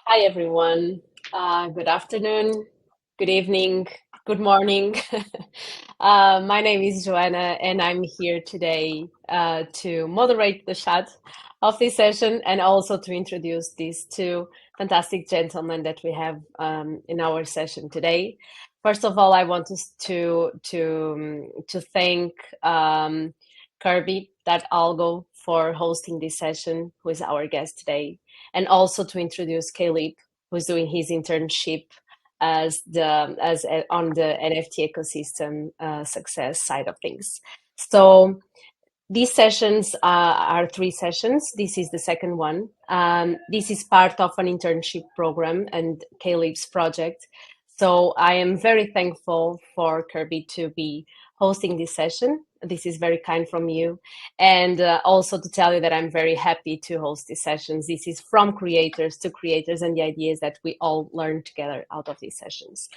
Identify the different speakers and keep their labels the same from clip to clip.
Speaker 1: Hi, everyone. Good afternoon, good evening, good morning. My name is Joanna, and I'm here today to moderate the chat of this session and also to introduce these two fantastic gentlemen that we have in our session today. First of all, I want to thank Krby.algo for hosting this session, who is our guest today, and also to introduce Caleb, who's doing his internship on the NFT ecosystem success side of things. So these sessions are three sessions. This is the second one. This is part of an internship program and Caleb's project. So I am very thankful for Krby to be hosting this session. This is very kind from you. And also to tell you that I'm very happy to host these sessions. This is from creators to creators and the ideas that we all learn together out of these sessions.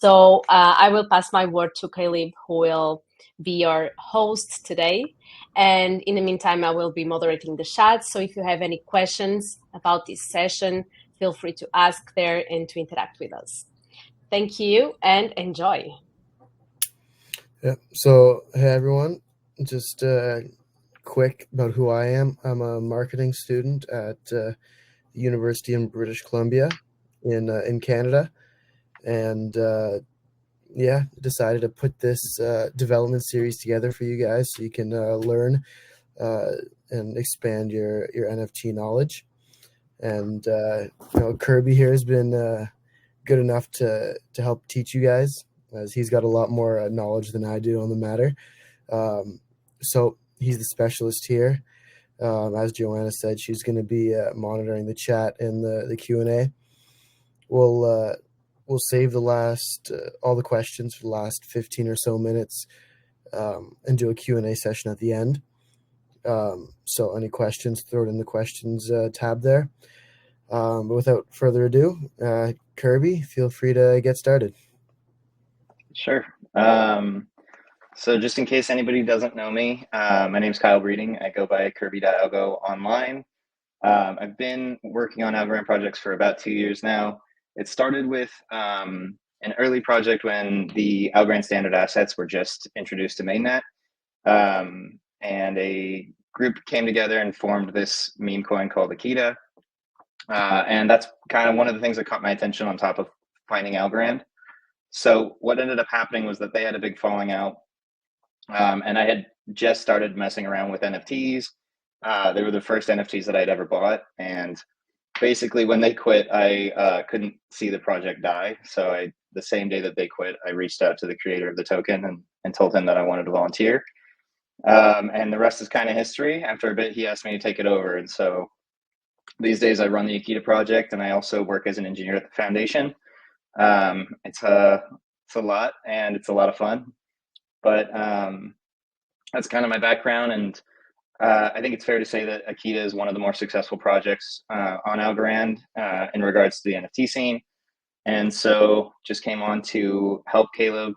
Speaker 1: So I will pass my word to Caleb, who will be your host today. And in the meantime, I will be moderating the chat. So if you have any questions about this session, feel free to ask there and to interact with us. Thank you and enjoy.
Speaker 2: Yeah. So, hey everyone, just quick about who I am. I'm a marketing student at University in British Columbia in Canada, and decided to put this development series together for you guys so you can learn and expand your NFT knowledge. And Krby here has been good enough to help teach you guys, as he's got a lot more knowledge than I do on the matter. So he's the specialist here. As Joanna said, she's going to be monitoring the chat and the Q&A. We'll save the last all the questions for the last 15 or so minutes and do a Q&A session at the end. So any questions, throw it in the questions tab there. But without further ado, Krby, feel free to get started.
Speaker 3: Sure. So just in case anybody doesn't know me, my name is Kyle Breeding. I go by Krby.algo online. I've been working on Algorand projects for about 2 years now. It started with an early project when the Algorand standard assets were just introduced to mainnet. And a group came together and formed this meme coin called Akita. And that's kind of one of the things that caught my attention on top of finding Algorand. So what ended up happening was that they had a big falling out. And I had just started messing around with NFTs. They were the first NFTs that I'd ever bought. And basically when they quit, I couldn't see the project die. So the same day that they quit, I reached out to the creator of the token and told him that I wanted to volunteer. And the rest is kind of history. After a bit, he asked me to take it over. And so these days I run the Akita project, and I also work as an engineer at the foundation. It's a lot, and it's a lot of fun, but that's kind of my background. And I think it's fair to say that Akita is one of the more successful projects on Algorand in regards to the NFT scene. And so just came on to help Caleb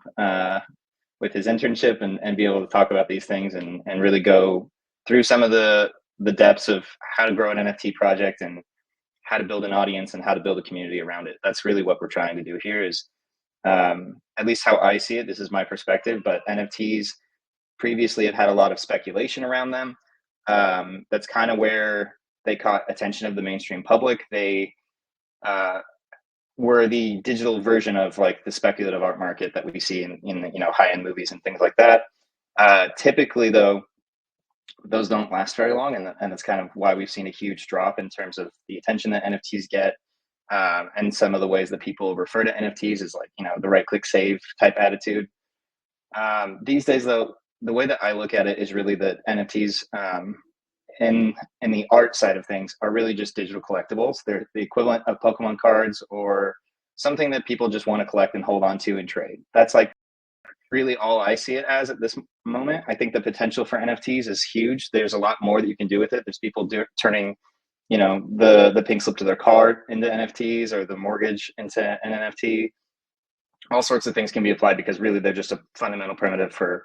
Speaker 3: with his internship and be able to talk about these things and really go through some of the depths of how to grow an NFT project and how to build an audience and how to build a community around it. That's really what we're trying to do here is, at least how I see it, this is my perspective, but NFTs previously have had a lot of speculation around them. That's kind of where they caught attention of the mainstream public. They were the digital version of like the speculative art market that we see in high-end movies and things like that. Typically though, those don't last very long, and that's kind of why we've seen a huge drop in terms of the attention that NFTs get, and some of the ways that people refer to NFTs is like the right-click save type attitude. These days, though, the way that I look at it is really that NFTs in the art side of things are really just digital collectibles. They're the equivalent of Pokemon cards or something that people just want to collect and hold on to and trade. That's like really all I see it as at this moment. I think the potential for NFTs is huge. There's a lot more that you can do with it. There's people turning, the pink slip to their card into NFTs or the mortgage into an NFT. All sorts of things can be applied because really they're just a fundamental primitive for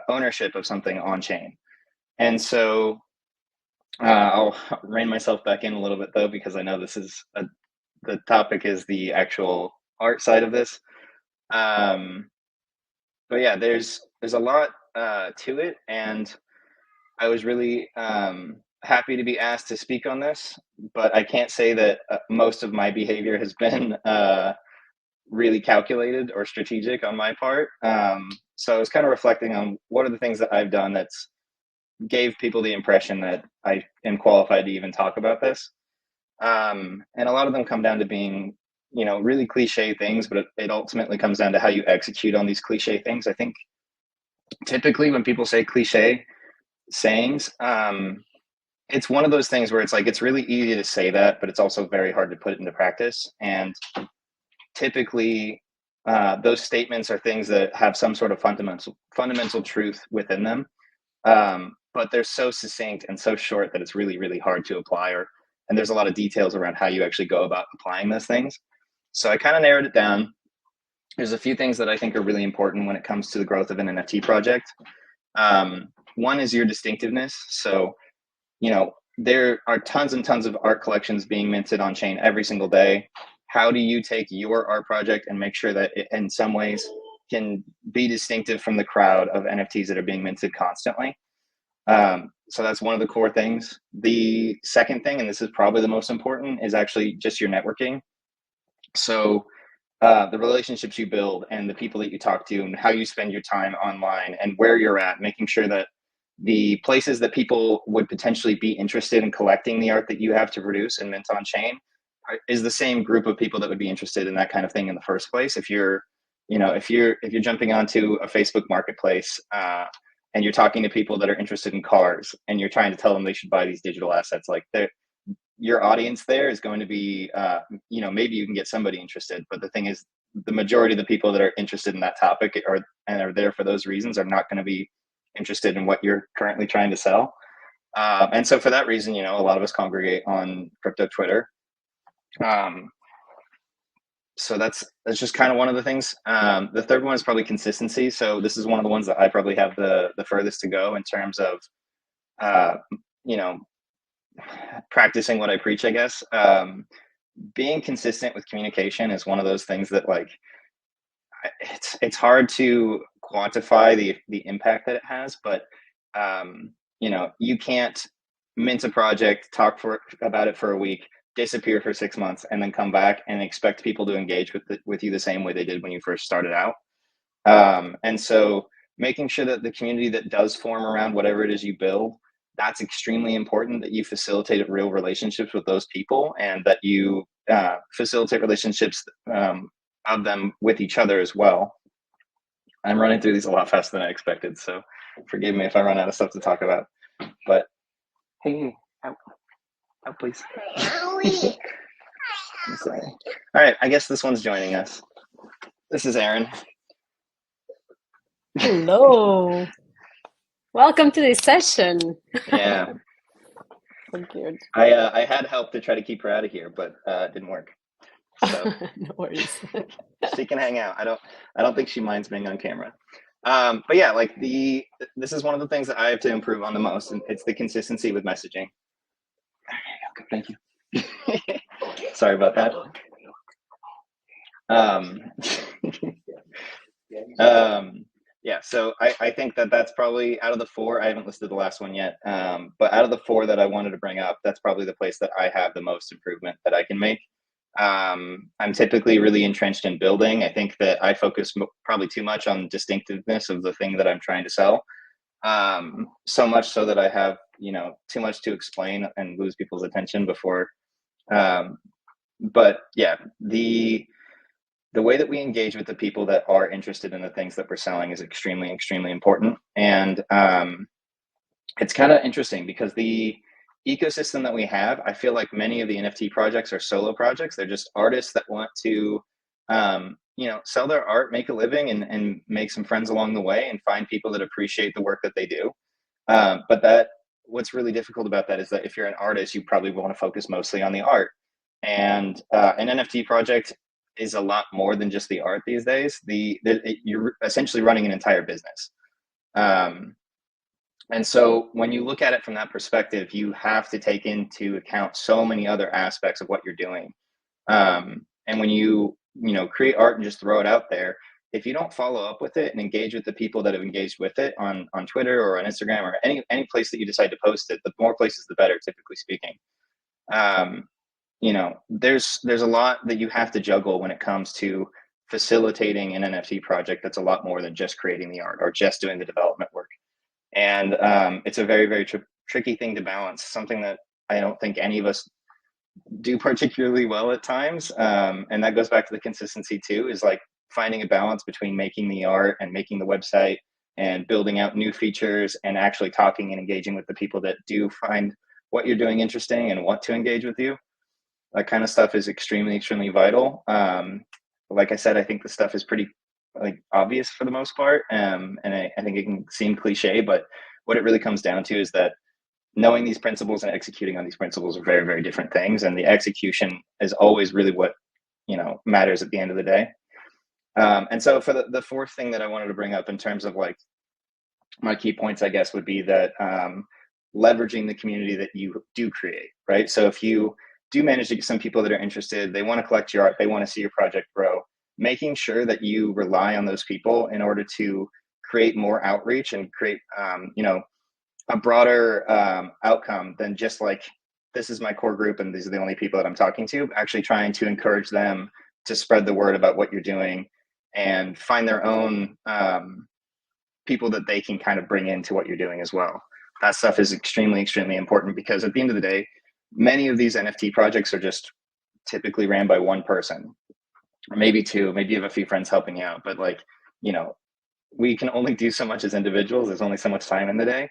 Speaker 3: ownership of something on chain. And so I'll rein myself back in a little bit though, because I know this is a the topic is the actual art side of this. But yeah, there's a lot to it, and I was really happy to be asked to speak on this. But I can't say that most of my behavior has been really calculated or strategic on my part. So I was kind of reflecting on what are the things that I've done that's gave people the impression that I am qualified to even talk about this. And a lot of them come down to being, really cliche things, but it ultimately comes down to how you execute on these cliche things. I think typically when people say cliche sayings, it's one of those things where it's like, it's really easy to say that, but it's also very hard to put it into practice. And typically, those statements are things that have some sort of fundamental truth within them. But they're so succinct and so short that it's really, really hard to apply, and there's a lot of details around how you actually go about applying those things. So I kind of narrowed it down. There's a few things that I think are really important when it comes to the growth of an NFT project. One is your distinctiveness. So, there are tons and tons of art collections being minted on chain every single day. How do you take your art project and make sure that it, in some ways, can be distinctive from the crowd of NFTs that are being minted constantly? So that's one of the core things. The second thing, and this is probably the most important, is actually just your networking. So the relationships you build and the people that you talk to and how you spend your time online and where you're at, making sure that the places that people would potentially be interested in collecting the art that you have to produce and mint on chain is the same group of people that would be interested in that kind of thing in the first place. If you're jumping onto a Facebook marketplace and you're talking to people that are interested in cars and you're trying to tell them they should buy these digital assets, like your audience there is going to be, maybe you can get somebody interested, but the thing is, the majority of the people that are interested in that topic and are there for those reasons are not going to be interested in what you're currently trying to sell. And so for that reason, a lot of us congregate on crypto Twitter. So that's just kind of one of the things. The third one is probably consistency. So this is one of the ones that I probably have the furthest to go in terms of, practicing what I preach, I guess. Being consistent with communication is one of those things that, like, it's hard to quantify the impact that it has, but you can't mint a project, talk about it for a week, disappear for 6 months, and then come back and expect people to engage with you the same way they did when you first started out. And so making sure that the community that does form around whatever it is you build, that's extremely important, that you facilitate real relationships with those people and that you facilitate relationships of them with each other as well. I'm running through these a lot faster than I expected, so forgive me if I run out of stuff to talk about. But hey, out, please. I'm sorry. All right, I guess this one's joining us. This is Aaron.
Speaker 1: Hello. Welcome to this session.
Speaker 3: Yeah.
Speaker 1: So good.
Speaker 3: I had help to try to keep her out of here, but it didn't work. So
Speaker 1: no worries.
Speaker 3: She can hang out. I don't think she minds being on camera. But yeah, like this is one of the things that I have to improve on the most, and it's the consistency with messaging. Okay, thank you. Sorry about that. Yeah, so I think that's probably, out of the four, I haven't listed the last one yet, but out of the four that I wanted to bring up, that's probably the place that I have the most improvement that I can make. I'm typically really entrenched in building. I think that I focus probably too much on distinctiveness of the thing that I'm trying to sell. So much so that I have, too much to explain and lose people's attention before. But yeah, the way that we engage with the people that are interested in the things that we're selling is extremely, extremely important. And it's kind of interesting because the ecosystem that we have, I feel like many of the NFT projects are solo projects. They're just artists that want to, sell their art, make a living, and make some friends along the way and find people that appreciate the work that they do. But what's really difficult about that is that if you're an artist, you probably want to focus mostly on the art. And an NFT project is a lot more than just the art these days. You're essentially running an entire business. And so when you look at it from that perspective, you have to take into account so many other aspects of what you're doing. And when you create art and just throw it out there, if you don't follow up with it and engage with the people that have engaged with it on Twitter or on Instagram or any place that you decide to post it, the more places the better, typically speaking. There's a lot that you have to juggle when it comes to facilitating an NFT project that's a lot more than just creating the art or just doing the development work. And it's a very, very tricky thing to balance, something that I don't think any of us do particularly well at times. And that goes back to the consistency too, is like finding a balance between making the art and making the website and building out new features and actually talking and engaging with the people that do find what you're doing interesting and want to engage with you. That kind of stuff is extremely, extremely vital. Like I said, I think the stuff is pretty obvious for the most part. And I think it can seem cliche, but what it really comes down to is that knowing these principles and executing on these principles are very, very different things. And the execution is always really what, matters at the end of the day. And so for the fourth thing that I wanted to bring up in terms of like my key points, I guess, would be that leveraging the community that you do create, right? So if you do manage to get some people that are interested, they want to collect your art, they want to see your project grow, making sure that you rely on those people in order to create more outreach and create, a broader outcome than just like, this is my core group and these are the only people that I'm talking to, actually trying to encourage them to spread the word about what you're doing and find their own people that they can kind of bring into what you're doing as well. That stuff is extremely, extremely important because at the end of the day, many of these NFT projects are just typically ran by one person, or maybe two, maybe you have a few friends helping you out, but we can only do so much as individuals. There's only so much time in the day.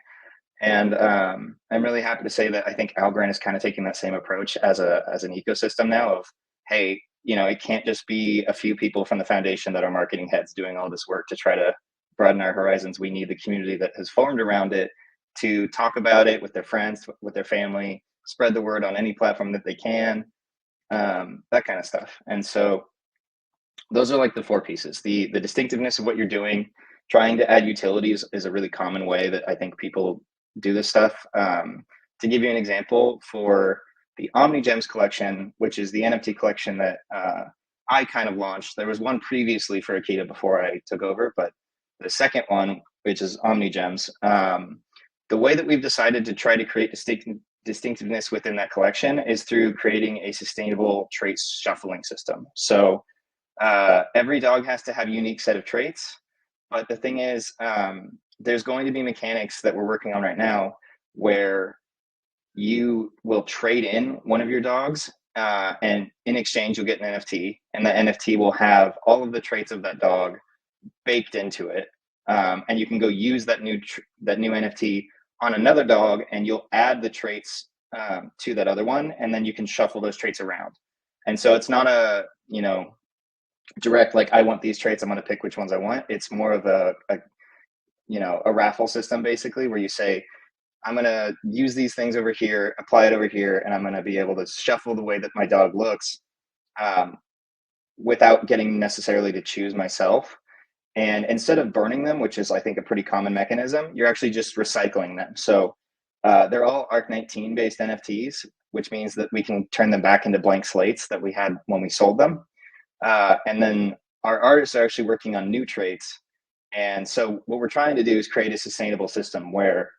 Speaker 3: And I'm really happy to say that I think Algorand is kind of taking that same approach as an ecosystem now of, hey, it can't just be a few people from the foundation that are marketing heads doing all this work to try to broaden our horizons. We need the community that has formed around it to talk about it with their friends, with their family, spread the word on any platform that they can, that kind of stuff. And so those are like the four pieces. The distinctiveness of what you're doing, trying to add utilities is a really common way that I think people do this stuff. To give you an example, for the Omni Gems collection, which is the NFT collection that I kind of launched, there was one previously for Akita before I took over, but the second one, which is Omni Gems, the way that we've decided to try to create distinctiveness within that collection is through creating a sustainable trait shuffling system. So every dog has to have a unique set of traits, but the thing is, there's going to be mechanics that we're working on right now where you will trade in one of your dogs and in exchange you'll get an NFT, and the NFT will have all of the traits of that dog baked into it, and you can go use that new NFT on another dog and you'll add the traits to that other one, and then you can shuffle those traits around. And so it's not a direct like, I want these traits, I'm going to pick which ones I want. It's more of a raffle system basically, where you say, I'm going to use these things over here, apply it over here, and I'm going to be able to shuffle the way that my dog looks without getting necessarily to choose myself. And instead of burning them, which is, I think, a pretty common mechanism, you're actually just recycling them. So they're all ARC-19 based NFTs, which means that we can turn them back into blank slates that we had when we sold them. And then our artists are actually working on new traits. And so what we're trying to do is create a sustainable system where,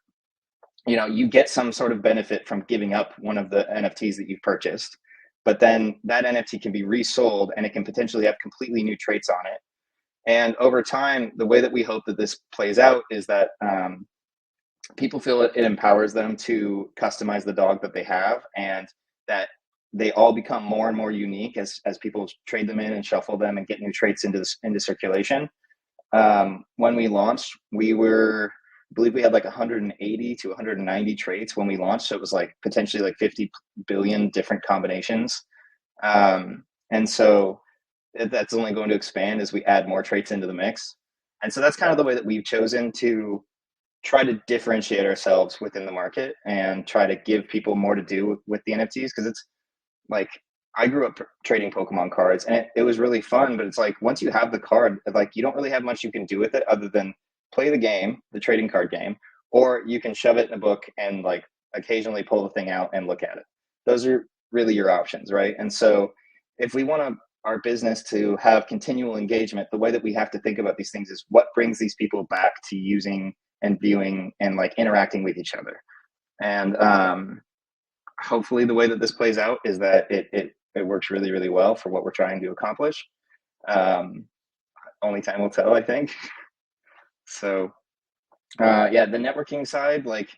Speaker 3: you get some sort of benefit from giving up one of the NFTs that you've purchased, but then that NFT can be resold and it can potentially have completely new traits on it. And over time, the way that we hope that this plays out is that people feel it empowers them to customize the dog that they have, and that they all become more and more unique as people trade them in and shuffle them and get new traits into circulation. When we launched, I believe we had like 180 to 190 traits when we launched. So it was like potentially like 50 billion different combinations. And so that's only going to expand as we add more traits into the mix. And so that's kind of the way that we've chosen to try to differentiate ourselves within the market and try to give people more to do with the NFTs. Because it's like, I grew up trading Pokemon cards and it was really fun, but it's like, once you have the card, like, you don't really have much you can do with it other than play the game, the trading card game, or you can shove it in a book and like occasionally pull the thing out and look at it. Those are really your options, right? And so if we want our business to have continual engagement, the way that we have to think about these things is what brings these people back to using and viewing and like interacting with each other. And hopefully the way that this plays out is that it works really, really well for what we're trying to accomplish. Only time will tell, I think. So yeah, the networking side, like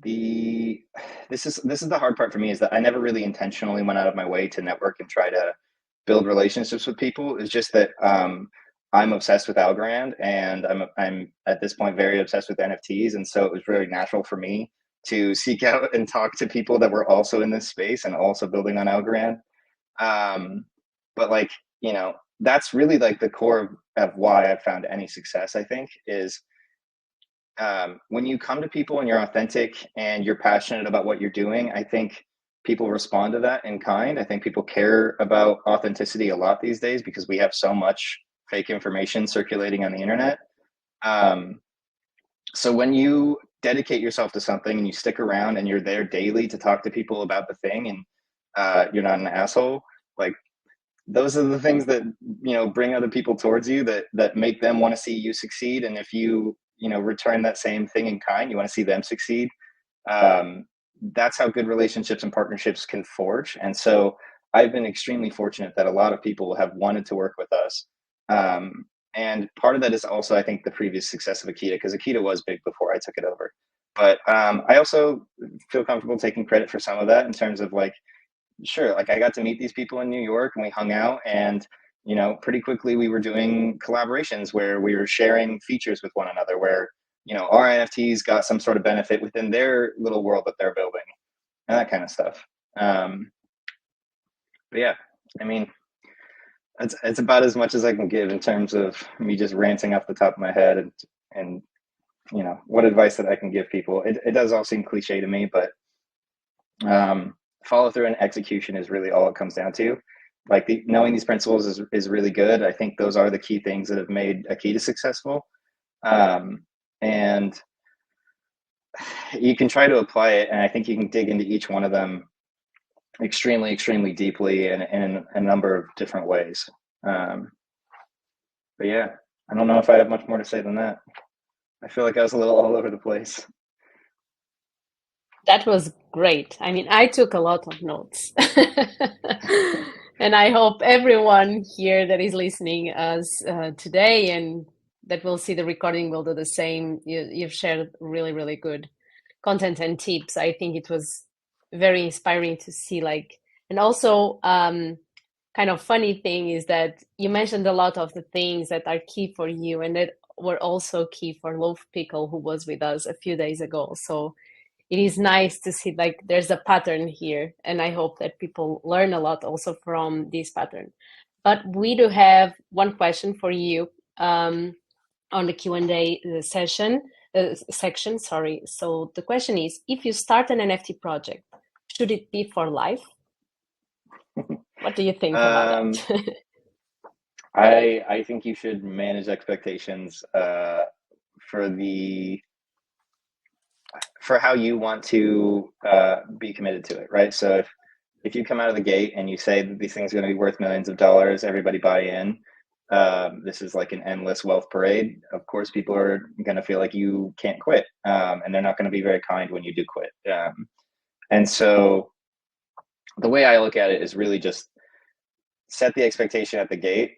Speaker 3: this is the hard part for me, is that I never really intentionally went out of my way to network and try to build relationships with people. It's just that I'm obsessed with Algorand, and I'm at this point very obsessed with NFTs, and so it was very natural for me to seek out and talk to people that were also in this space and also building on Algorand. But like, you know, that's really like the core of why I've found any success, I think, is when you come to people and you're authentic and you're passionate about what you're doing, I think people respond to that in kind. I think people care about authenticity a lot these days because we have so much fake information circulating on the internet. So when you dedicate yourself to something and you stick around and you're there daily to talk to people about the thing, and you're not an asshole, like those are the things that, you know, bring other people towards you, that make them want to see you succeed. And if you know, return that same thing in kind, you want to see them succeed. That's how good relationships and partnerships can forge. And so I've been extremely fortunate that a lot of people have wanted to work with us. And part of that is also, I think, the previous success of Akita, because Akita was big before I took it over. But I also feel comfortable taking credit for some of that in terms of like, sure, like I got to meet these people in New York and we hung out, and you know, pretty quickly we were doing collaborations where we were sharing features with one another, where, you know, our NFTs got some sort of benefit within their little world that they're building, and that kind of stuff. But yeah, I mean, it's about as much as I can give in terms of me just ranting off the top of my head, and you know, what advice that I can give people. It does all seem cliche to me, but follow through and execution is really all it comes down to. Like knowing these principles is really good. I think those are the key things that have made Akita successful. And you can try to apply it, and I think you can dig into each one of them extremely, extremely deeply in a number of different ways. But yeah, I don't know if I have much more to say than that. I feel like I was a little all over the place.
Speaker 1: That was great. I mean, I took a lot of notes. And I hope everyone here that is listening us today and that will see the recording will do the same. You've shared really, really good content and tips. I think it was very inspiring to see, like, and also kind of funny thing is that you mentioned a lot of the things that are key for you and that were also key for Loaf Pickle, who was with us a few days ago. So it is nice to see like there's a pattern here, and I hope that people learn a lot also from this pattern. But we do have one question for you on the Q&A section. Sorry. So the question is, if you start an NFT project, should it be for life? What do you think about that?
Speaker 3: I think you should manage expectations for how you want to be committed to it, right? So if you come out of the gate and you say that these things are going to be worth millions of dollars, everybody buy in. This is like an endless wealth parade. Of course, people are going to feel like you can't quit, and they're not going to be very kind when you do quit. And so the way I look at it is really just set the expectation at the gate,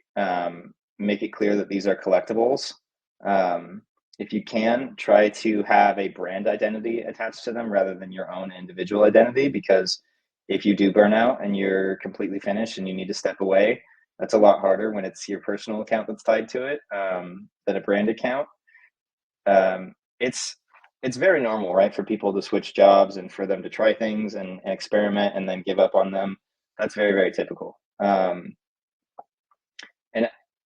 Speaker 3: make it clear that these are collectibles. If you can, try to have a brand identity attached to them rather than your own individual identity, because if you do burn out and you're completely finished and you need to step away, that's a lot harder when it's your personal account that's tied to it than a brand account. It's very normal, right, for people to switch jobs and for them to try things and experiment and then give up on them. That's very, very typical. And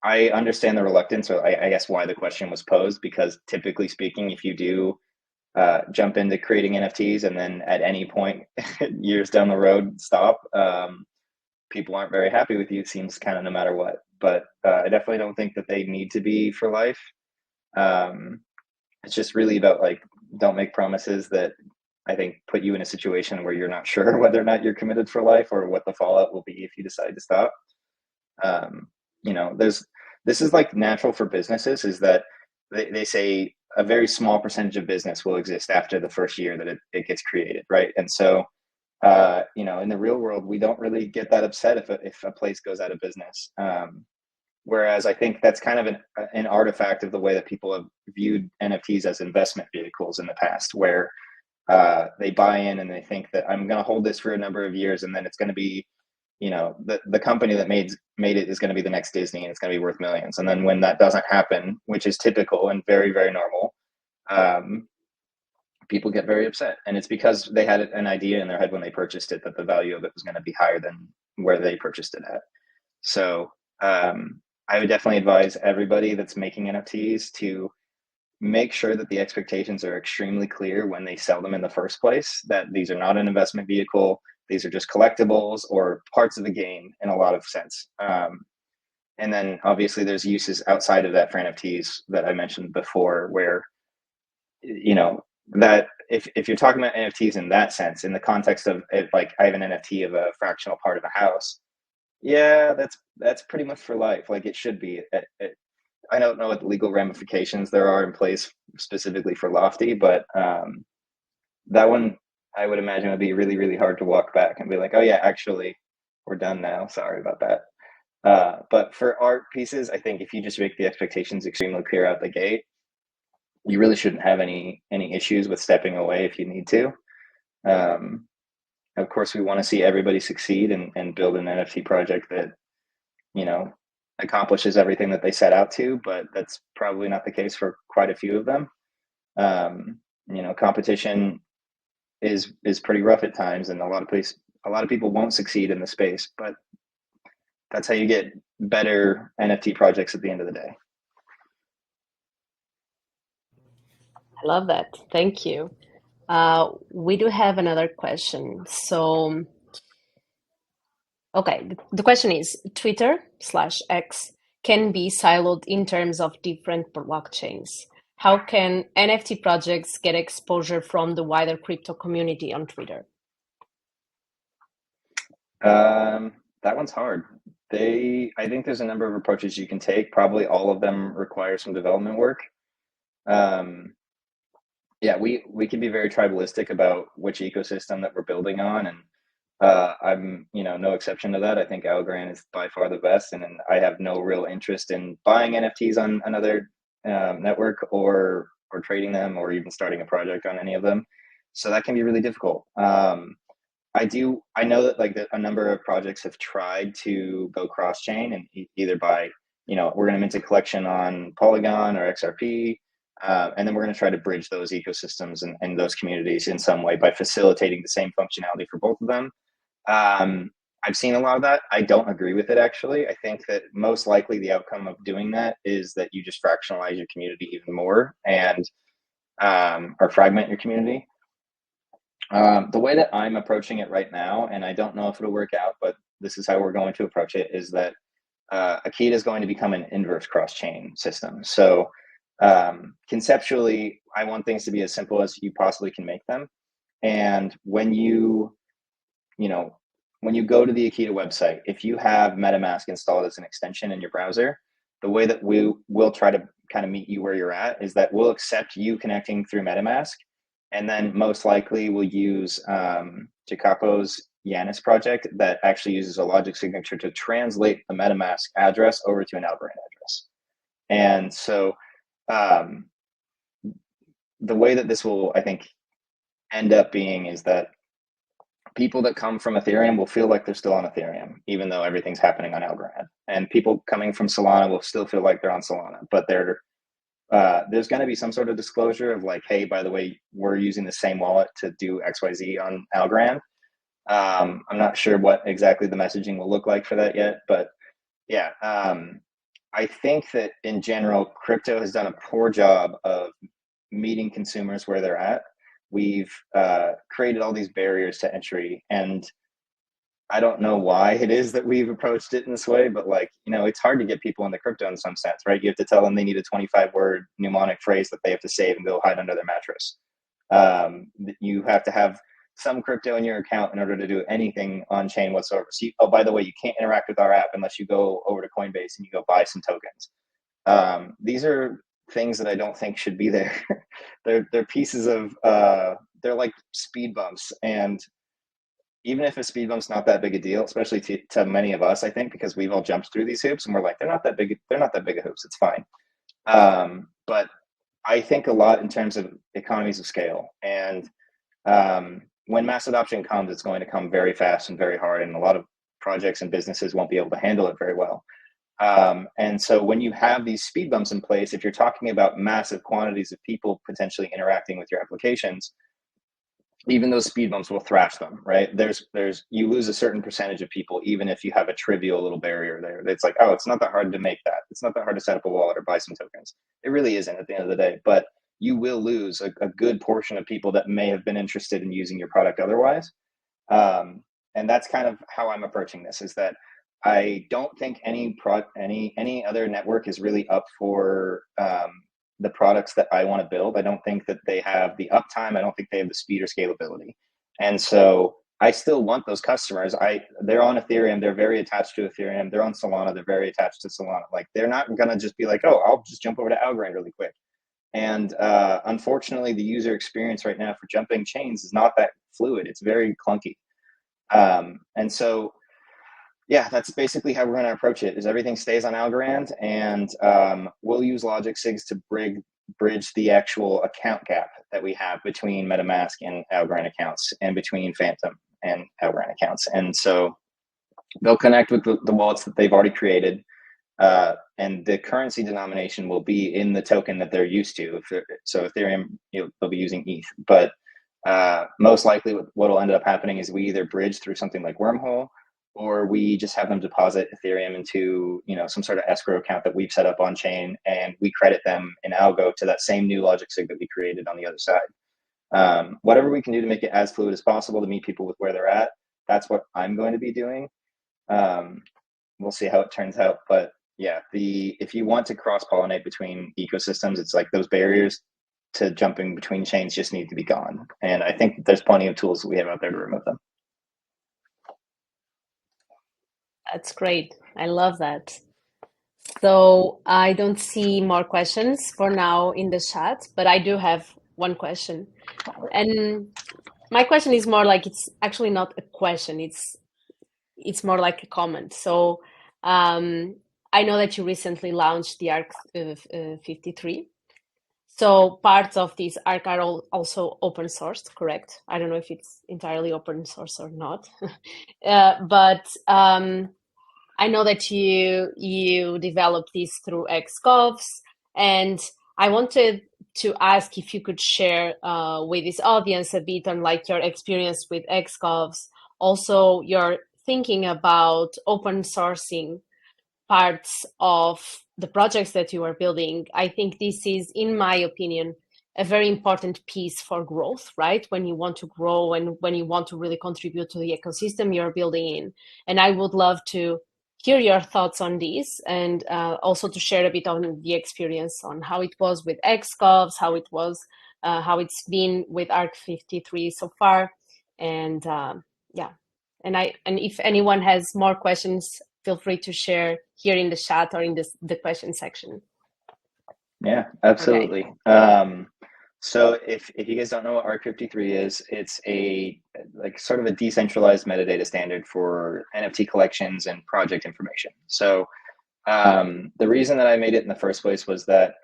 Speaker 3: I understand the reluctance, or I guess why the question was posed, because typically speaking, if you do jump into creating NFTs and then at any point years down the road stop, people aren't very happy with you, it seems, kind of no matter what. But I definitely don't think that they need to be for life. It's just really about like, don't make promises that I think, put you in a situation where you're not sure whether or not you're committed for life or what the fallout will be if you decide to stop. You know, this is like natural for businesses, is that they say a very small percentage of business will exist after the first year that it gets created, right? And so, you know, in the real world, we don't really get that upset if a place goes out of business. Whereas I think that's kind of an artifact of the way that people have viewed NFTs as investment vehicles in the past, where they buy in and they think that I'm going to hold this for a number of years, and then it's going to be, you know, the company that made it is going to be the next Disney, and it's going to be worth millions. And then when that doesn't happen, which is typical and very, very normal, people get very upset. And it's because they had an idea in their head when they purchased it that the value of it was going to be higher than where they purchased it at. So I would definitely advise everybody that's making NFTs to make sure that the expectations are extremely clear when they sell them in the first place, that these are not an investment vehicle. These are just collectibles or parts of the game in a lot of sense. And then obviously there's uses outside of that for NFTs that I mentioned before, where, you know, that if you're talking about NFTs in that sense, in the context of like I have an NFT of a fractional part of a house, yeah, that's pretty much for life. Like it should be. I don't know what the legal ramifications there are in place specifically for Lofty, but that one I would imagine would be really, really hard to walk back and be like, oh yeah, actually we're done now. Sorry about that. But for art pieces, I think if you just make the expectations extremely clear out the gate, you really shouldn't have any issues with stepping away if you need to. Of course, we want to see everybody succeed and build an NFT project that, you know, accomplishes everything that they set out to, but that's probably not the case for quite a few of them. You know, competition is pretty rough at times, and a lot of people won't succeed in the space, but that's how you get better NFT projects at the end of the day.
Speaker 1: I love that. Thank you. We do have another question. So, okay, the question is, Twitter/X can be siloed in terms of different blockchains. How can NFT projects get exposure from the wider crypto community on Twitter?
Speaker 3: That one's hard. I think there's a number of approaches you can take. Probably all of them require some development work. Yeah, we can be very tribalistic about which ecosystem that we're building on, and I'm, you know, no exception to that. I think Algorand is by far the best, and I have no real interest in buying NFTs on another network or trading them or even starting a project on any of them. So that can be really difficult. I know that like a number of projects have tried to go cross chain and either by, you know, we're going to mint a collection on Polygon or XRP. And then we're going to try to bridge those ecosystems and those communities in some way by facilitating the same functionality for both of them. I've seen a lot of that. I don't agree with it, actually. I think that most likely the outcome of doing that is that you just fractionalize your community even more and or fragment your community. The way that I'm approaching it right now, and I don't know if it'll work out, but this is how we're going to approach it, is that Akita is going to become an inverse cross-chain system. So conceptually, I want things to be as simple as you possibly can make them. And when you go to the Akita website, if you have MetaMask installed as an extension in your browser, the way that we will try to kind of meet you where you're at is that we'll accept you connecting through MetaMask, and then most likely we'll use Jacopo's Yanis project that actually uses a logic signature to translate the MetaMask address over to an Algorand address. And so the way that this will, I think, end up being is that people that come from Ethereum will feel like they're still on Ethereum, even though everything's happening on Algorand. And people coming from Solana will still feel like they're on Solana, but there's going to be some sort of disclosure of like, hey, by the way, we're using the same wallet to do XYZ on Algorand. I'm not sure what exactly the messaging will look like for that yet, but yeah, I think that in general, crypto has done a poor job of meeting consumers where they're at. We've created all these barriers to entry, and I don't know why it is that we've approached it in this way, but like, you know, it's hard to get people into crypto in some sense, right? You have to tell them they need a 25-word mnemonic phrase that they have to save and go hide under their mattress. You have to have some crypto in your account in order to do anything on chain whatsoever. So oh, by the way, you can't interact with our app unless you go over to Coinbase and you go buy some tokens. These are things that I don't think should be there. they're pieces of they're like speed bumps, and even if a speed bump's not that big a deal, especially to many of us, I think, because we've all jumped through these hoops and we're like, they're not that big of hoops. It's fine. But I think a lot in terms of economies of scale, and when mass adoption comes, it's going to come very fast and very hard, and a lot of projects and businesses won't be able to handle it very well. And so when you have these speed bumps in place, if you're talking about massive quantities of people potentially interacting with your applications, even those speed bumps will thrash them, right? You lose a certain percentage of people, even if you have a trivial little barrier there. It's like, oh, it's not that hard to make that. It's not that hard to set up a wallet or buy some tokens. It really isn't at the end of the day, but you will lose a good portion of people that may have been interested in using your product otherwise. And that's kind of how I'm approaching this, is that I don't think any other network is really up for the products that I want to build. I don't think that they have the uptime. I don't think they have the speed or scalability. And so I still want those customers. They're on Ethereum. They're very attached to Ethereum. They're on Solana. They're very attached to Solana. Like, they're not going to just be like, oh, I'll just jump over to Algorand really quick. And unfortunately, the user experience right now for jumping chains is not that fluid. It's very clunky. And so, yeah, that's basically how we're going to approach it, is everything stays on Algorand, and we'll use Logic SIGs to bridge the actual account gap that we have between MetaMask and Algorand accounts, and between Phantom and Algorand accounts. And so they'll connect with the wallets that they've already created, and the currency denomination will be in the token that they're used to. So Ethereum, they'll be using ETH. But most likely what will end up happening is we either bridge through something like Wormhole, or we just have them deposit Ethereum into some sort of escrow account that we've set up on chain, and we credit them in Algo to that same new Logic SIG that we created on the other side. Whatever we can do to make it as fluid as possible to meet people with where they're at, that's what I'm going to be doing. We'll see how it turns out, but yeah, if you want to cross-pollinate between ecosystems, it's like those barriers to jumping between chains just need to be gone. And I think there's plenty of tools that we have out there to remove them.
Speaker 1: That's great. I love that. So I don't see more questions for now in the chat, but I do have one question. And my question is more like, it's actually not a question. It's more like a comment. So I know that you recently launched the ARC 53. So parts of these ARC are also open sourced, correct? I don't know if it's entirely open source or not, but I know that you developed these through XCOVs, and I wanted to ask if you could share with this audience a bit on like your experience with XCOVs, also your thinking about open sourcing parts of the projects that you are building. I think this is, in my opinion, a very important piece for growth, right? When you want to grow and when you want to really contribute to the ecosystem you're building in. And I would love to hear your thoughts on this, and also to share a bit on the experience on how it was with XCOVs, how it's been with ARC 53 so far. And yeah, and if anyone has more questions, feel free to share here in the chat or in the question section.
Speaker 3: Yeah, absolutely. Okay. So if you guys don't know what ARC 53 is, it's sort of a decentralized metadata standard for NFT collections and project information. So the reason that I made it in the first place was that,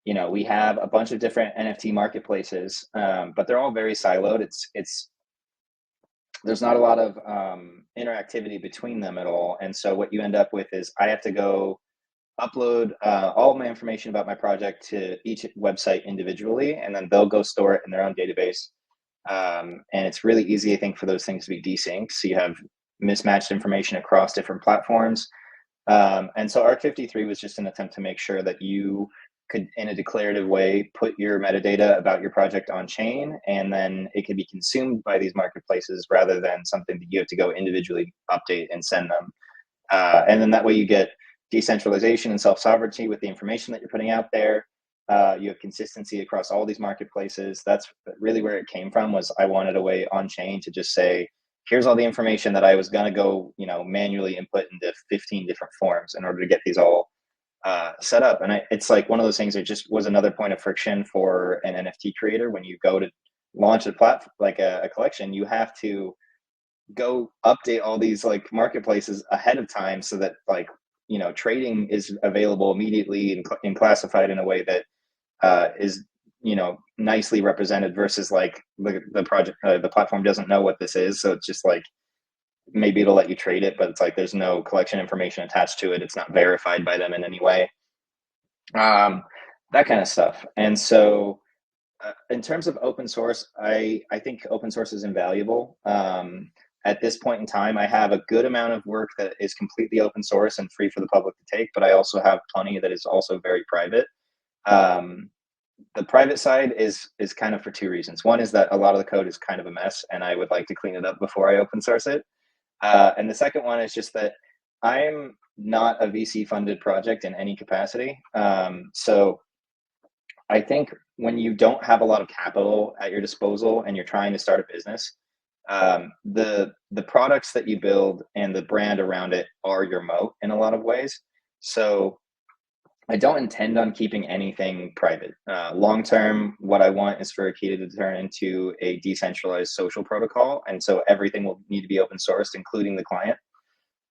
Speaker 3: we have a bunch of different NFT marketplaces, but they're all very siloed. There's not a lot of interactivity between them at all. And so what you end up with is I have to go upload all of my information about my project to each website individually, and then they'll go store it in their own database. And it's really easy, I think, for those things to be desynced. So you have mismatched information across different platforms. And so ARC 53 was just an attempt to make sure that you could, in a declarative way, put your metadata about your project on chain, and then it could be consumed by these marketplaces rather than something that you have to go individually update and send them. And then that way you get decentralization and self-sovereignty with the information that you're putting out there. You have consistency across all these marketplaces. That's really where it came from, was I wanted a way on chain to just say, here's all the information that I was going to go, manually input into 15 different forms in order to get these all set up. And it's like one of those things that just was another point of friction for an NFT creator. When you go to launch a platform, like a collection, you have to go update all these like marketplaces ahead of time so that trading is available immediately and classified in a way that is nicely represented, versus like the project the platform doesn't know what this is, so it's just like maybe it'll let you trade it, but it's like there's no collection information attached to it. It's not verified by them in any way. That kind of stuff. And so in terms of open source, I think open source is invaluable. At this point in time, I have a good amount of work that is completely open source and free for the public to take, but I also have plenty that is also very private. The private side is kind of for two reasons. One is that a lot of the code is kind of a mess, and I would like to clean it up before I open source it. And the second one is just that I'm not a VC funded project in any capacity. So I think when you don't have a lot of capital at your disposal and you're trying to start a business, the products that you build and the brand around it are your moat in a lot of ways. So I don't intend on keeping anything private. Long term, what I want is for Akita to turn into a decentralized social protocol. And so everything will need to be open sourced, including the client.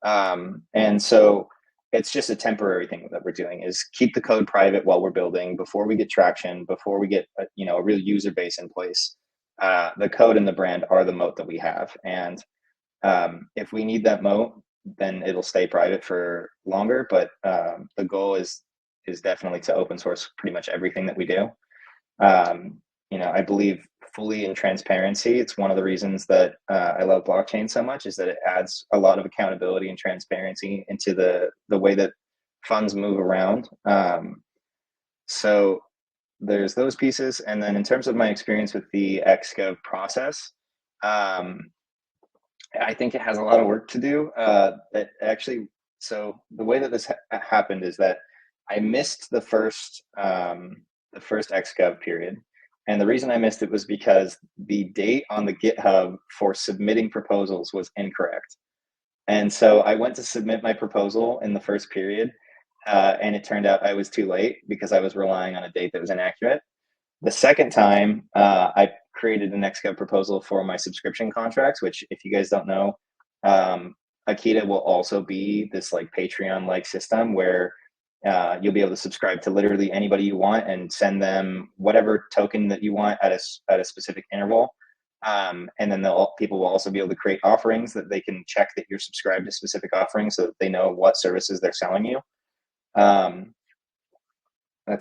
Speaker 3: And so it's just a temporary thing that we're doing, is keep the code private while we're building, before we get traction, before we get a real user base in place. The code and the brand are the moat that we have. And if we need that moat, then it'll stay private for longer. But the goal is definitely to open source pretty much everything that we do. I believe fully in transparency. It's one of the reasons that I love blockchain so much, is that it adds a lot of accountability and transparency into the way that funds move around. So there's those pieces. And then in terms of my experience with the XGov process, I think it has a lot of work to do. So the way that this happened is that I missed the first XGov period. And the reason I missed it was because the date on the GitHub for submitting proposals was incorrect. And so I went to submit my proposal in the first period, and it turned out I was too late because I was relying on a date that was inaccurate. The second time, I created an XGov proposal for my subscription contracts, which, if you guys don't know, Akita will also be this like Patreon-like system where you'll be able to subscribe to literally anybody you want and send them whatever token that you want at a specific interval. And then people will also be able to create offerings that they can check that you're subscribed to specific offerings, so that they know what services they're selling you. That's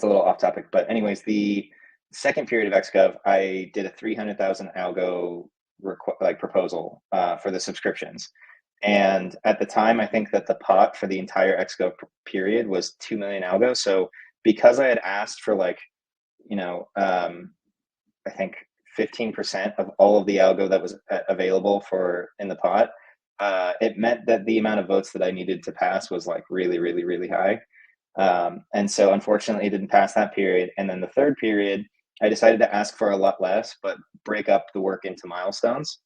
Speaker 3: a little off topic, but anyways, the second period of XGov, I did a 300,000 algo proposal for the subscriptions. And at the time, I think that the pot for the entire XGov period was 2 million algo. So because I had asked for I think 15% of all of the algo that was available in the pot, it meant that the amount of votes that I needed to pass was like really, really, really high. And so unfortunately it didn't pass that period. And then the third period, I decided to ask for a lot less, but break up the work into milestones.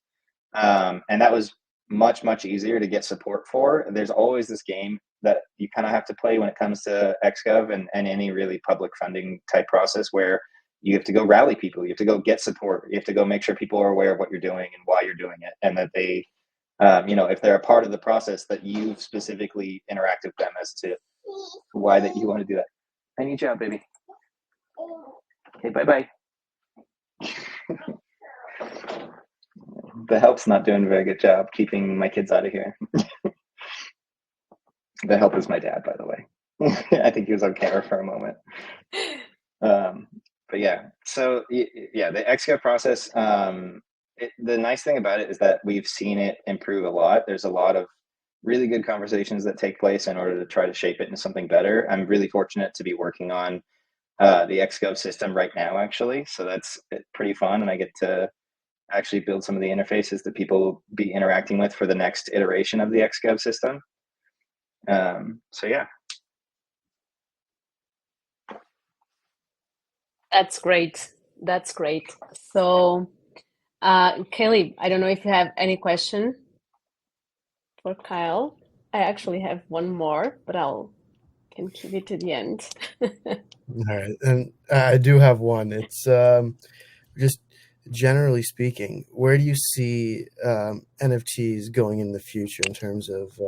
Speaker 3: And that was much, much easier to get support for. There's always this game that you kind of have to play when it comes to XGov and any really public funding type process, where you have to go rally people, you have to go get support, you have to go make sure people are aware of what you're doing and why you're doing it, and that they, if they're a part of the process, that you've specifically interacted with them as to why that you want to do that. I need you out, baby. Okay, bye-bye. The help's not doing a very good job keeping my kids out of here. The help is my dad, by the way. I think he was on camera for a moment. But yeah, so yeah, the XGov process, the nice thing about it is that we've seen it improve a lot. There's a lot of really good conversations that take place in order to try to shape it into something better. I'm really fortunate to be working on the XGov system right now, actually. So that's pretty fun, and I get to actually build some of the interfaces that people will be interacting with for the next iteration of the XGov system. So yeah.
Speaker 1: That's great. That's great. So, Kelly, I don't know if you have any question for Kyle. I actually have one more, but I'll can keep it to the end.
Speaker 2: All right, and I do have one. It's just generally speaking, where do you see NFTs going in the future in terms of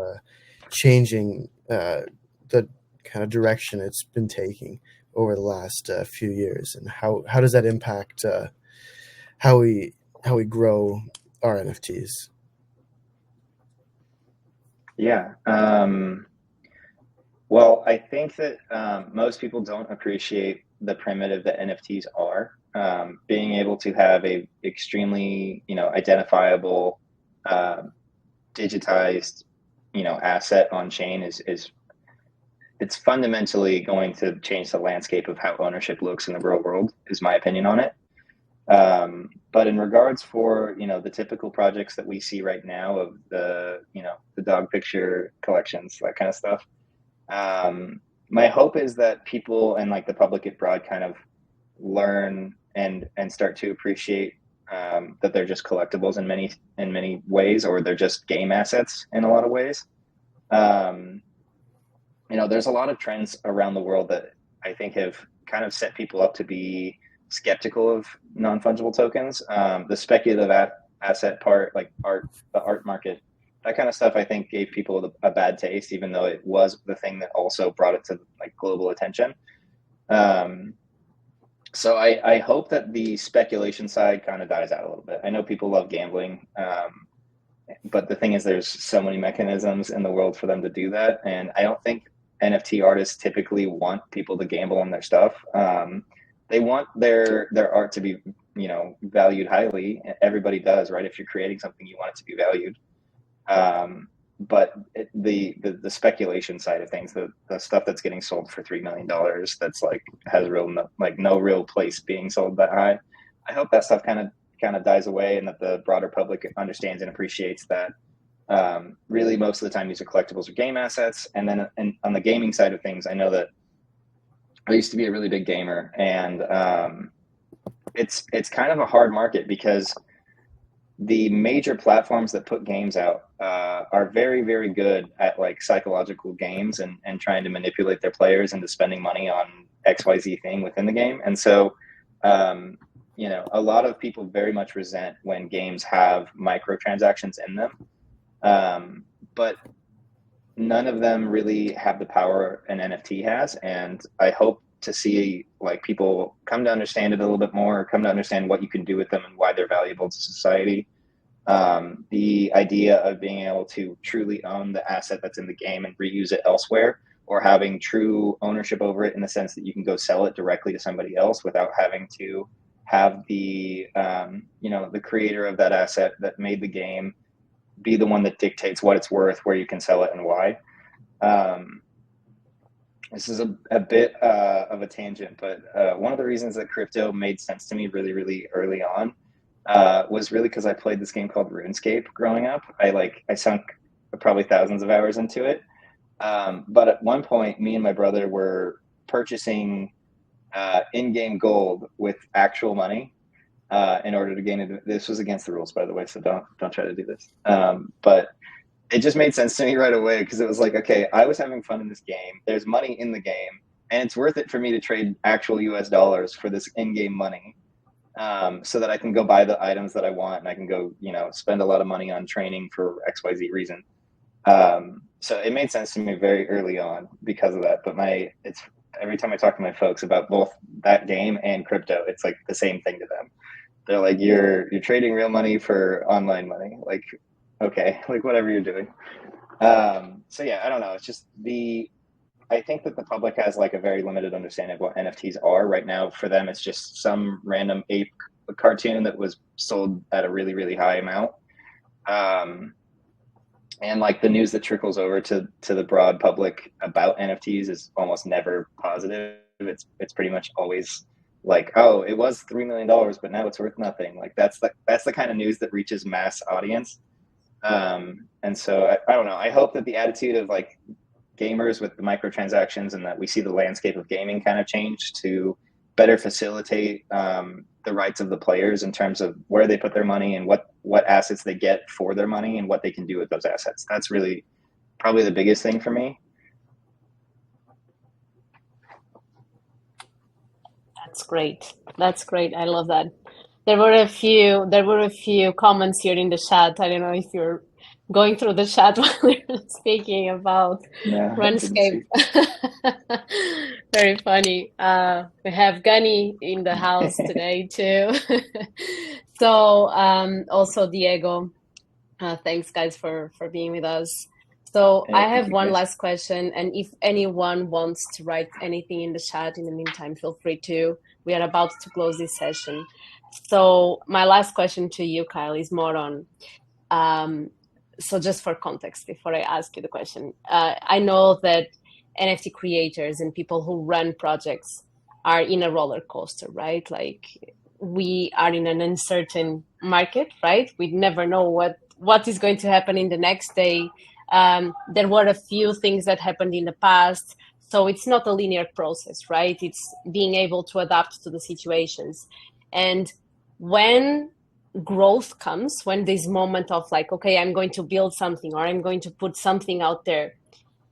Speaker 2: changing the kind of direction it's been taking over the last few years, and how does that impact how we grow our NFTs?
Speaker 3: Yeah. Well, I think that most people don't appreciate the primitive that NFTs are. Being able to have a extremely, identifiable, digitized, asset on chain is it's fundamentally going to change the landscape of how ownership looks in the real world, is my opinion on it. But in regards for, the typical projects that we see right now of the dog picture collections, that kind of stuff, my hope is that people and like the public at broad kind of learn and start to appreciate that they're just collectibles in many ways, or they're just game assets in a lot of ways. Um, there's a lot of trends around the world that I think have kind of set people up to be skeptical of non-fungible tokens. The speculative asset part, like the art market, that kind of stuff, I think gave people a bad taste, even though it was the thing that also brought it to like global attention. Um, so I hope that the speculation side kind of dies out a little bit. I know people love gambling, but the thing is, there's so many mechanisms in the world for them to do that, and I don't think NFT artists typically want people to gamble on their stuff. They want their art to be, valued highly. Everybody does, right? If you're creating something, you want it to be valued. But the speculation side of things, the stuff that's getting sold for $3 million, that's like has no real place being sold that high. I hope that stuff kind of dies away, and that the broader public understands and appreciates that really most of the time these are collectibles or game assets. And then on the gaming side of things, I know that I used to be a really big gamer, and it's kind of a hard market because the major platforms that put games out are very, very good at like psychological games and trying to manipulate their players into spending money on XYZ thing within the game. And so, a lot of people very much resent when games have microtransactions in them. But none of them really have the power an NFT has. And I hope to see like people come to understand it a little bit more, come to understand what you can do with them and why they're valuable to society. The idea of being able to truly own the asset that's in the game and reuse it elsewhere, or having true ownership over it in the sense that you can go sell it directly to somebody else without having to have the the creator of that asset that made the game be the one that dictates what it's worth, where you can sell it, and why. This is a bit of a tangent, but one of the reasons that crypto made sense to me really, really early on was really because I played this game called RuneScape growing up. I sunk probably thousands of hours into it. But at one point, me and my brother were purchasing in-game gold with actual money in order to gain it. This was against the rules, by the way, so don't try to do this. But it just made sense to me right away, because it was like, okay, I was having fun in this game. There's money in the game, and it's worth it for me to trade actual US dollars for this in-game money, so that I can go buy the items that I want, and I can go, spend a lot of money on training for XYZ reason. So it made sense to me very early on because of that. But it's every time I talk to my folks about both that game and crypto, it's like the same thing to them. They're like, you're trading real money for online money. Like, okay, like whatever you're doing. So yeah, I don't know. It's just I think that the public has like a very limited understanding of what NFTs are right now. For them, it's just some random ape cartoon that was sold at a really, really high amount. And like the news that trickles over to the broad public about NFTs is almost never positive. It's pretty much always like, oh, it was $3 million, but now it's worth nothing. Like that's the kind of news that reaches mass audience. And so I don't know. I hope that the attitude of like gamers with the microtransactions, and that we see the landscape of gaming kind of change to better facilitate the rights of the players in terms of where they put their money and what assets they get for their money and what they can do with those assets. That's really probably the biggest thing for me.
Speaker 1: That's great. That's great. I love that. There were a few comments here in the chat. I don't know if you're going through the chat while we're speaking about
Speaker 3: No, I didn't
Speaker 1: RuneScape.
Speaker 3: see.
Speaker 1: Very funny. We have Gunny in the house today too. So also Diego. Thanks guys for being with us. So
Speaker 3: Yeah,
Speaker 1: I
Speaker 3: thank
Speaker 1: have
Speaker 3: you,
Speaker 1: one
Speaker 3: guys.
Speaker 1: last question, and if anyone wants to write anything in the chat in the meantime, feel free to. We are about to close this session. So my last question to you, Kyle, is more on, so just for context, before I ask you the question, I know that NFT creators and people who run projects are in a roller coaster, right? Like we are in an uncertain market, right? We never know what is going to happen in the next day. There were a few things that happened in the past, so it's not a linear process, right? It's being able to adapt to the situations. And when growth comes, when this moment of like, okay, I'm going to build something or I'm going to put something out there,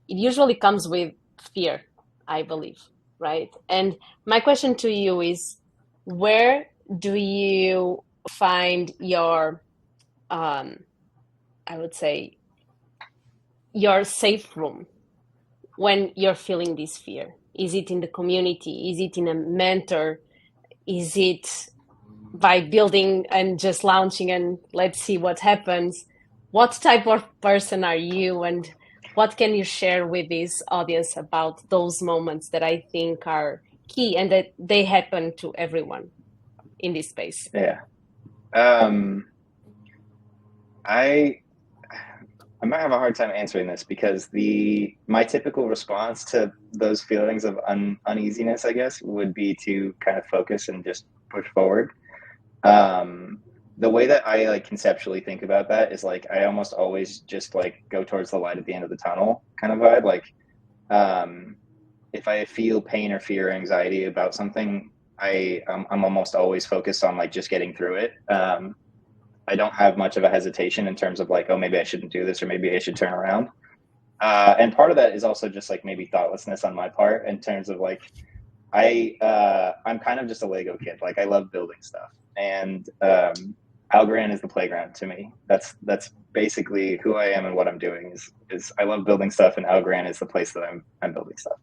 Speaker 1: it usually comes with fear, I believe, right? And my question to you is, where do you find your, I would say, your safe room when you're feeling this fear? Is it in the community? Is it in a mentor? Is it by building and just launching and let's see what happens? What type of person are you, and what can you share with this audience about those moments that I think are key and that they happen to everyone in this space?
Speaker 3: Yeah. I might have a hard time answering this because my typical response to those feelings of uneasiness, I guess, would be to kind of focus and just push forward. The way that I like conceptually think about that is like I almost always just like go towards the light at the end of the tunnel kind of vibe. Like if I feel pain or fear or anxiety about something, I'm almost always focused on like just getting through it. I don't have much of a hesitation in terms of like, oh, maybe I shouldn't do this or maybe I should turn around. And part of that is also just like maybe thoughtlessness on my part in terms of like, I'm kind of just a Lego kid. Like I love building stuff, and Algorand is the playground to me. That's basically who I am and what I'm doing is I love building stuff, and Algorand is the place that I'm building stuff.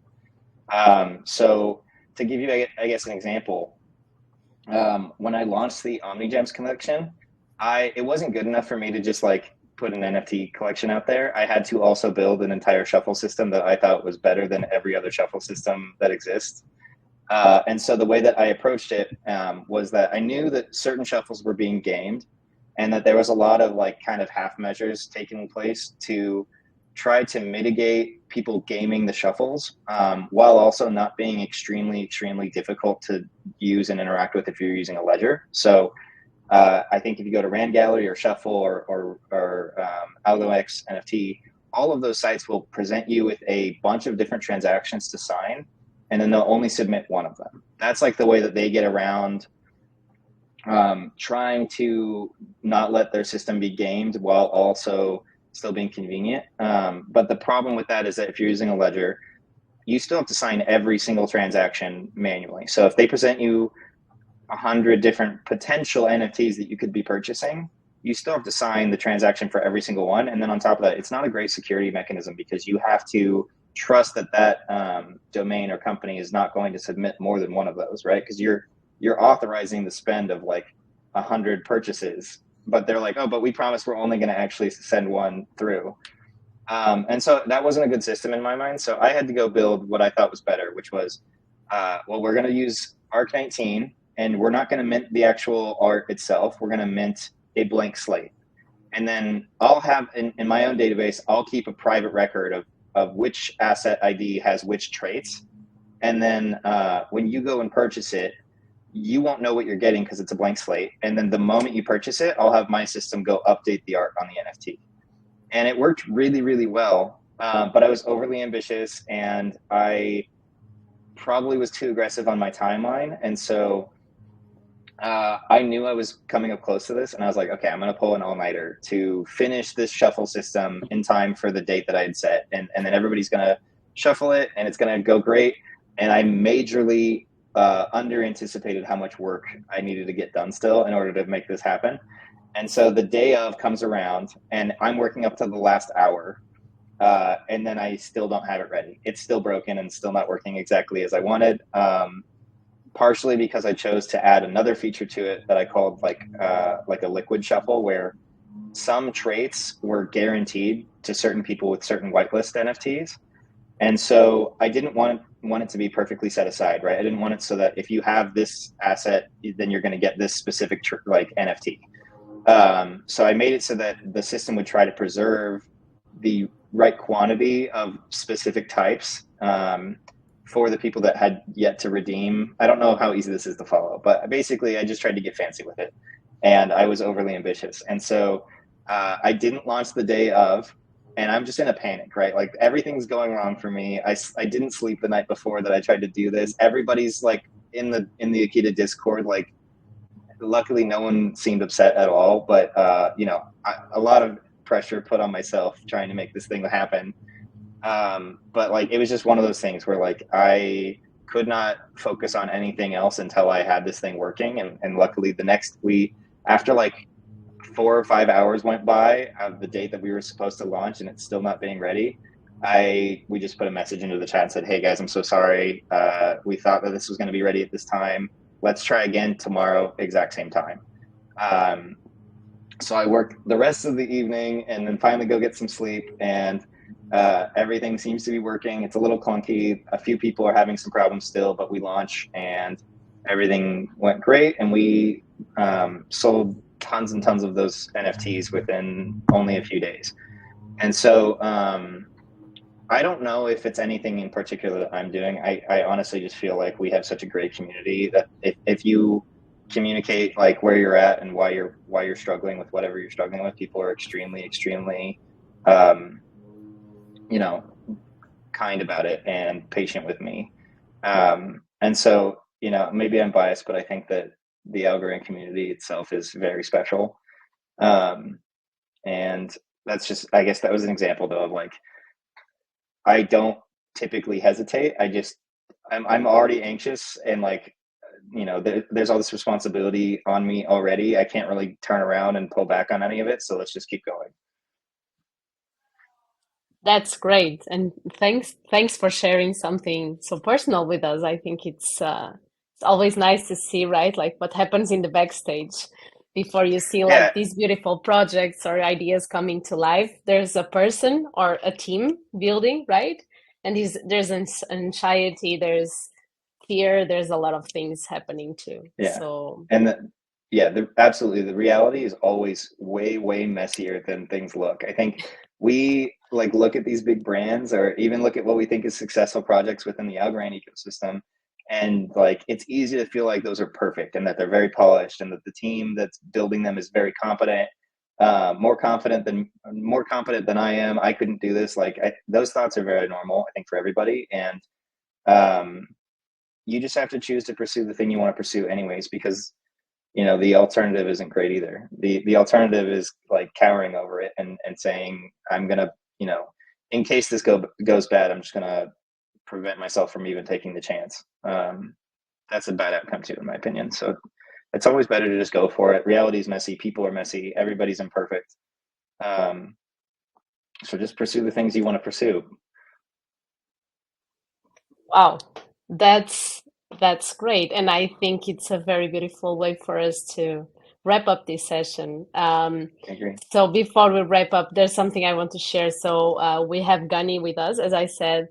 Speaker 3: So to give you, I guess, an example, when I launched the OmniGems collection, it wasn't good enough for me to just like put an NFT collection out there. I had to also build an entire shuffle system that I thought was better than every other shuffle system that exists. And so the way that I approached it was that I knew that certain shuffles were being gamed and that there was a lot of like kind of half measures taking place to try to mitigate people gaming the shuffles while also not being extremely, extremely difficult to use and interact with if you're using a ledger. So I think if you go to Rand Gallery or Shuffle or AlgoX NFT, all of those sites will present you with a bunch of different transactions to sign, and then they'll only submit one of them. That's like the way that they get around trying to not let their system be gamed while also still being convenient. But the problem with that is that if you're using a ledger, you still have to sign every single transaction manually. So if they present you 100 different potential NFTs that you could be purchasing, you still have to sign the transaction for every single one. And then on top of that, it's not a great security mechanism because you have to trust that domain or company is not going to submit more than one of those, right? Because you're authorizing the spend of like 100 purchases, but they're like, oh, but we promise we're only going to actually send one through. And so that wasn't a good system in my mind. So I had to go build what I thought was better, which was, well, we're going to use ARC19, and we're not going to mint the actual art itself. We're going to mint a blank slate. And then I'll have in my own database, I'll keep a private record of which asset ID has which traits. And then when you go and purchase it, you won't know what you're getting because it's a blank slate. And then the moment you purchase it, I'll have my system go update the art on the NFT. And it worked really, really well. But I was overly ambitious, and I probably was too aggressive on my timeline. And so I knew I was coming up close to this, and I was like, okay, I'm going to pull an all-nighter to finish this shuffle system in time for the date that I had set. And then everybody's going to shuffle it, and it's going to go great. And I majorly under anticipated how much work I needed to get done still in order to make this happen. And so the day of comes around, and I'm working up to the last hour. And then I still don't have it ready. It's still broken and still not working exactly as I wanted. Partially because I chose to add another feature to it that I called like a liquid shuffle, where some traits were guaranteed to certain people with certain whitelist NFTs. And so I didn't want it to be perfectly set aside, right? I didn't want it so that if you have this asset, then you're going to get this specific like NFT. So I made it so that the system would try to preserve the right quantity of specific types for the people that had yet to redeem. I don't know how easy this is to follow, but basically I just tried to get fancy with it, and I was overly ambitious. And so I didn't launch the day of, and I'm just in a panic, right? Like everything's going wrong for me. I didn't sleep the night before that I tried to do this. Everybody's like in the Akita Discord, like luckily no one seemed upset at all, but a lot of pressure put on myself trying to make this thing happen. But like it was just one of those things where like I could not focus on anything else until I had this thing working. And luckily the next week, after like 4 or 5 hours went by of the date that we were supposed to launch and it's still not being ready, we just put a message into the chat and said, hey guys, I'm so sorry. We thought that this was going to be ready at this time. Let's try again tomorrow, exact same time. So I worked the rest of the evening and then finally go get some sleep, and everything seems to be working. It's a little clunky. A few people are having some problems still, but we launch and everything went great. And we sold tons and tons of those NFTs within only a few days. And so I don't know if it's anything in particular that I'm doing. I honestly just feel like we have such a great community that if you communicate like where you're at and why you're struggling with whatever you're struggling with, people are extremely kind about it and patient with me. And so maybe I'm biased, but I think that the algorithm community itself is very special. And that's just, I guess that was an example though of like, I don't typically hesitate. I'm already anxious, and like, there's all this responsibility on me already. I can't really turn around and pull back on any of it. So let's just keep going.
Speaker 1: That's great, and thanks for sharing something so personal with us. I think it's always nice to see, right, like what happens in the backstage before you see like these beautiful projects or ideas coming to life. There's a person or a team building, right? And there's anxiety, there's fear, there's a lot of things happening too.
Speaker 3: Yeah.
Speaker 1: So
Speaker 3: absolutely. The reality is always way messier than things look. I think we like look at these big brands or even look at what we think is successful projects within the algorand ecosystem, and like it's easy to feel like those are perfect and that they're very polished and that the team that's building them is very competent, more confident than I am. I couldn't do this. Like those thoughts are very normal, I think, for everybody. And you just have to choose to pursue the thing you want to pursue anyways, because the alternative isn't great either. The alternative is like cowering over it and saying, I'm gonna, in case this goes bad, I'm just gonna prevent myself from even taking the chance. That's a bad outcome too, in my opinion. So it's always better to just go for it. Reality is messy. People are messy. Everybody's imperfect. So just pursue the things you want to pursue.
Speaker 1: Wow, that's great, and I think it's a very beautiful way for us to wrap up this session.
Speaker 3: I agree.
Speaker 1: So before we wrap up, there's something I want to share. So we have Gani with us, as I said,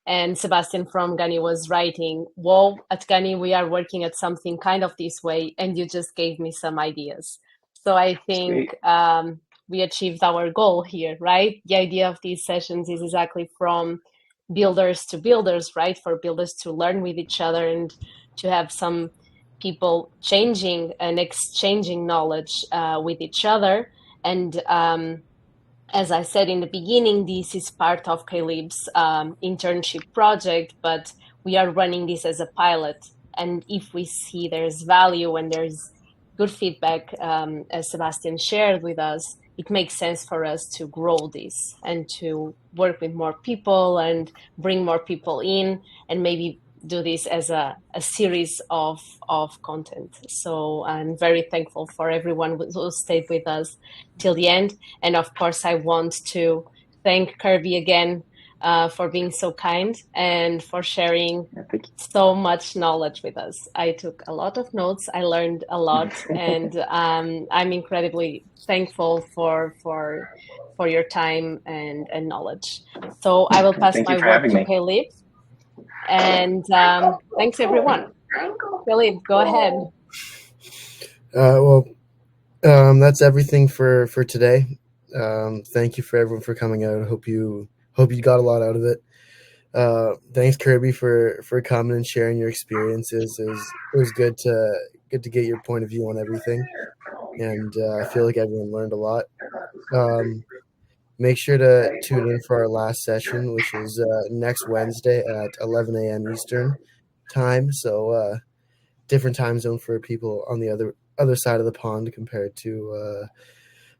Speaker 1: and Sebastian from Gani was writing, "Whoa, at Gani we are working at something kind of this way, and you just gave me some ideas." So I think we achieved our goal here, right? The idea of these sessions is exactly from builders to builders, right? For builders to learn with each other and to have some people changing and exchanging knowledge with each other. And as I said in the beginning, this is part of Caleb's internship project, but we are running this as a pilot, and if we see there's value and there's good feedback, as Sebastian shared with us, it makes sense for us to grow this and to work with more people and bring more people in, and maybe do this as a series of content. So I'm very thankful for everyone who stayed with us till the end. And of course, I want to thank Krby again for being so kind and for sharing so much knowledge with us. I took a lot of notes. I learned a lot, and I'm incredibly thankful for your time and knowledge. So I will pass
Speaker 3: Thank you
Speaker 1: my
Speaker 3: for
Speaker 1: word
Speaker 3: having
Speaker 1: to
Speaker 3: me.
Speaker 1: Caleb, and thanks everyone. Caleb, go ahead.
Speaker 2: Well, that's everything for today. Thank you for everyone for coming out. I hope you got a lot out of it. Thanks, Krby, for coming and sharing your experiences. It was good to get your point of view on everything, and I feel like everyone learned a lot. Make sure to tune in for our last session, which is next Wednesday at 11 a.m. Eastern time. So different time zone for people on the other side of the pond compared to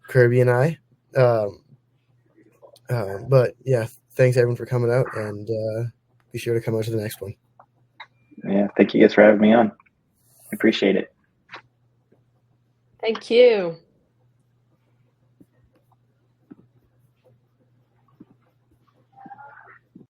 Speaker 2: Krby and I. But yeah, thanks everyone for coming out, and be sure to come out to the next one.
Speaker 3: Yeah, thank you guys for having me on. I appreciate it.
Speaker 1: Thank you.